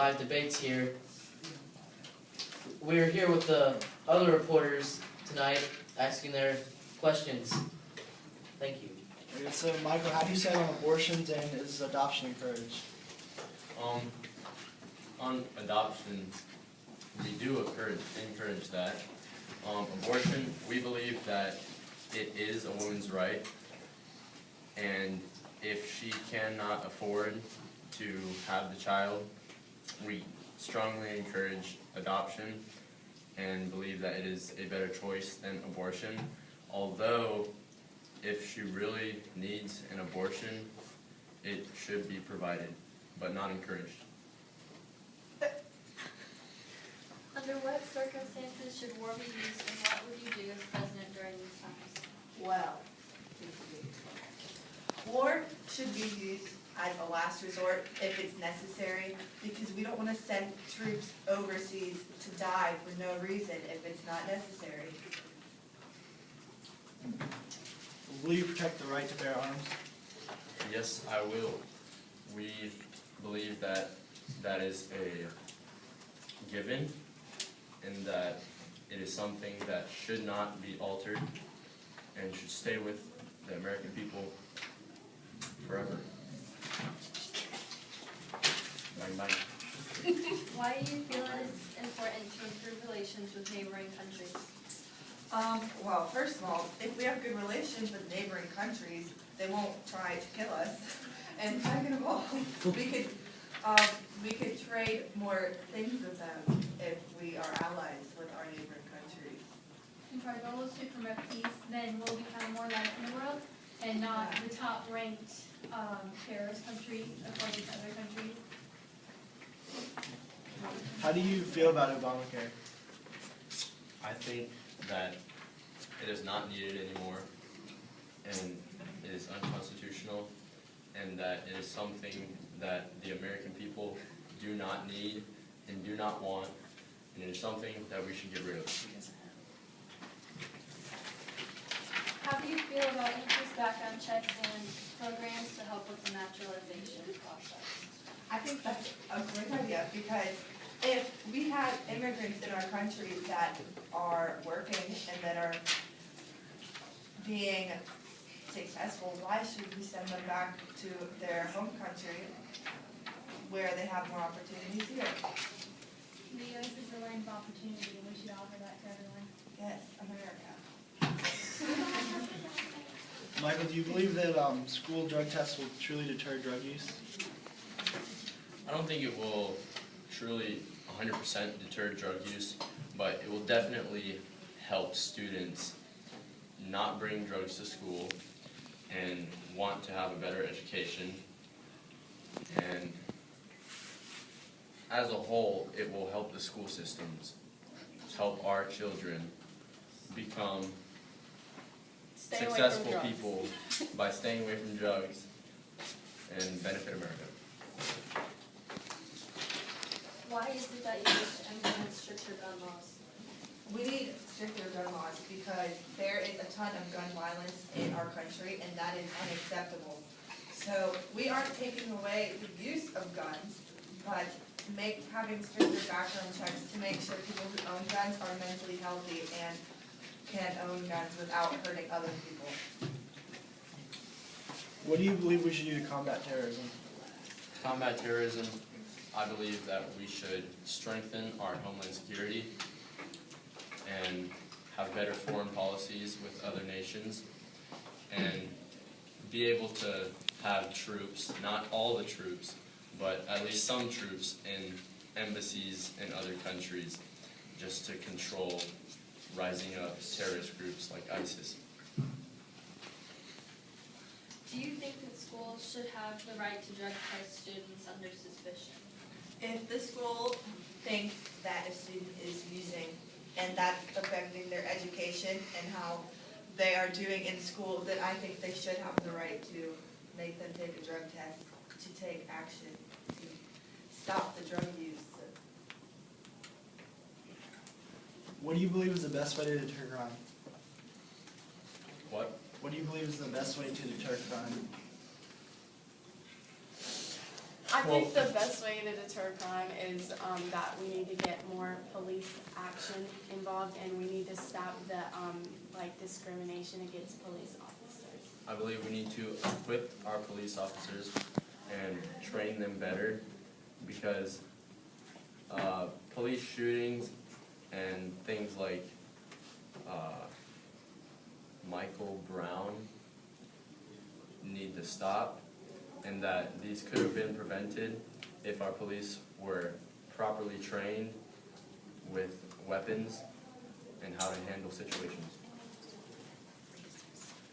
live debates here. We're here with the other reporters tonight asking their questions. Thank you. Okay, so Michael, how do you stand on abortions and is adoption encouraged? On adoption, we do encourage that. Abortion, we believe that it is a woman's right, and if she cannot afford to have the child, we strongly encourage adoption and believe that it is a better choice than abortion. Although, if she really needs an abortion, it should be provided, but not encouraged. Under what circumstances should war be used, and what would you do as president during these times? Well, war should be used as a last resort if it's necessary, because we don't want to send troops overseas to die for no reason if it's not necessary. Will you protect the right to bear arms? Yes, I will. We believe that that is a given, and that it is something that should not be altered and should stay with the American people forever. Bang, bang. Why do you feel it is important to improve relations with neighboring countries? Well, first of all, if we have good relations with neighboring countries, they won't try to kill us. And second of all, we could trade more things with them if we are allies with our neighboring countries. If our goal is to promote peace, then we'll become more like in the world and not the top-ranked terrorist country according to other countries. How do you feel about Obamacare? I think that it is not needed anymore, and it is unconstitutional, and that it is something that the American people do not need and do not want, and it is something that we should get rid of. How do you feel about increased background checks and programs to help with the naturalization process? I think that's a great idea, because if we have immigrants in our country that are working and that are being successful, why should we send them back to their home country where they have more opportunities here? The U.S. is the land of opportunity, and we should offer that to everyone. Yes, America. Michael, do you believe that school drug tests will truly deter drug use? I don't think it will truly 100% deter drug use, but it will definitely help students not bring drugs to school and want to have a better education. And as a whole, it will help the school systems, help our children become successful people by staying away from drugs and benefit America. Why is it that you wish to implement stricter gun laws? We need stricter gun laws because there is a ton of gun violence in our country, and that is unacceptable. So we aren't taking away the use of guns, but having stricter background checks to make sure people who own guns are mentally healthy and can own guns without hurting other people. What do you believe we should do to combat terrorism? Combat terrorism, I believe that we should strengthen our homeland security and have better foreign policies with other nations and be able to have troops, not all the troops, but at least some troops in embassies in other countries just to control rising up terrorist groups like ISIS. Do you think that schools should have the right to drug test students under suspicion? If the school thinks that a student is using and that's affecting their education and how they are doing in school, then I think they should have the right to make them take a drug test, to take action, to stop the drug use. What do you believe is the best way to deter crime? What? What do you believe is the best way to deter crime? I think the best way to deter crime is that we need to get more police action involved, and we need to stop the like discrimination against police officers. I believe we need to equip our police officers and train them better, because police shootings and things like Michael Brown need to stop, and that these could have been prevented if our police were properly trained with weapons and how to handle situations.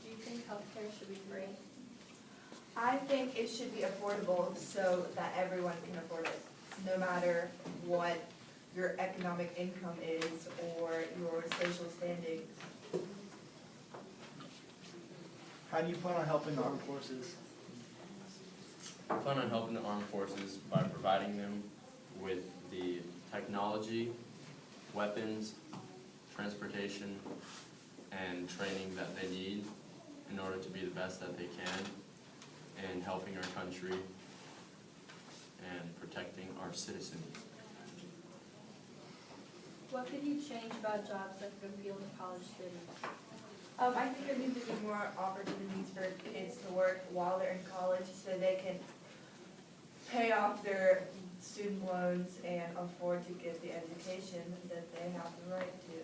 Do you think healthcare should be free? I think it should be affordable so that everyone can afford it, no matter what your economic income is or your social standing. How do you plan on helping the armed forces? I plan on helping the armed forces by providing them with the technology, weapons, transportation, and training that they need in order to be the best that they can, and helping our country and protecting our citizens. What could you change about jobs that could appeal to college students? I think there needs to be more opportunities for kids to work while they're in college so they can pay off their student loans and afford to get the education that they have the right to.